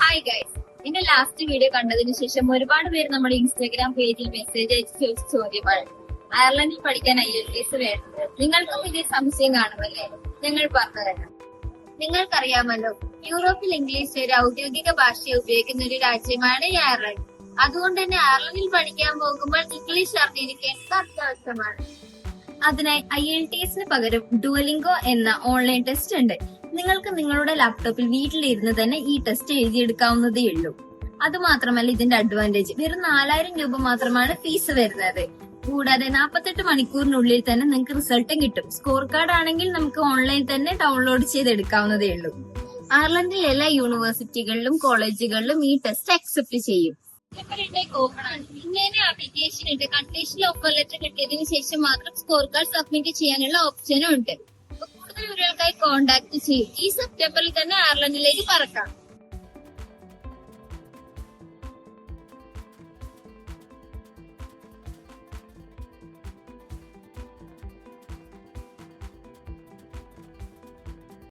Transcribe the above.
Hi guys, എന്റെ last video കണ്ടതിന് ശേഷം ഒരുപാട് പേര് നമ്മുടെ ഇൻസ്റ്റാഗ്രാം പേജിൽ മെസ്സേജ് അയച്ച് ചോദിച്ച ചോദ്യമാണ് അയർലൻഡിൽ പഠിക്കാൻ IELTS വേണ്ടത്. നിങ്ങൾക്കും ഇതേ സംശയം കാണുമല്ലേ? ഞങ്ങൾ പറഞ്ഞുതരാം. നിങ്ങൾക്കറിയാമല്ലോ, യൂറോപ്പിൽ ഇംഗ്ലീഷ് ഒരു ഔദ്യോഗിക ഭാഷയെ ഉപയോഗിക്കുന്ന ഒരു രാജ്യമാണ് ഈ അയർലൻഡ്. അതുകൊണ്ട് തന്നെ അയർലൻഡിൽ പഠിക്കാൻ പോകുമ്പോൾ ഇംഗ്ലീഷ് അറിഞ്ഞിരിക്കേണ്ടത് അത്യാവശ്യമാണ്. അതിനായി IELTS പകരം ഡുവലിംഗോ എന്ന ഓൺലൈൻ ടെസ്റ്റ് ഉണ്ട്. നിങ്ങൾക്ക് നിങ്ങളുടെ ലാപ്ടോപ്പിൽ വീട്ടിലിരുന്ന് തന്നെ ഈ ടെസ്റ്റ് എഴുതിയെടുക്കാവുന്നതേ ഉള്ളൂ. അതുമാത്രമല്ല, ഇതിന്റെ അഡ്വാൻറ്റേജ് വെറും 4000 രൂപ മാത്രമാണ് ഫീസ് വരുന്നത്. കൂടാതെ 48 മണിക്കൂറിനുള്ളിൽ തന്നെ നിങ്ങൾക്ക് റിസൾട്ടും കിട്ടും. സ്കോർ കാർഡ് ആണെങ്കിൽ നമുക്ക് ഓൺലൈൻ തന്നെ ഡൗൺലോഡ് ചെയ്തെടുക്കാവുന്നതേ ഉള്ളൂ. അയർലൻഡിലെ എല്ലാ യൂണിവേഴ്സിറ്റികളിലും കോളേജുകളിലും ഈ ടെസ്റ്റ് അക്സെപ്റ്റ് ചെയ്യും. ഇങ്ങനെ ആപ്ലിക്കേഷൻ ഉണ്ട്. കണ്ടീഷണൽ ഓഫർ ലെറ്റർ കിട്ടിയതിനു ശേഷം മാത്രം സ്കോർ കാർഡ് സബ്മിറ്റ് ചെയ്യാനുള്ള ഓപ്ഷനും ഉണ്ട്. കൂടുതൽ വിവരങ്ങൾക്കായി കോൺടാക്ട് ചെയ്യും. ഈ സെപ്റ്റംബറിൽ തന്നെ അയർലൻഡിലേക്ക് പറക്കാം.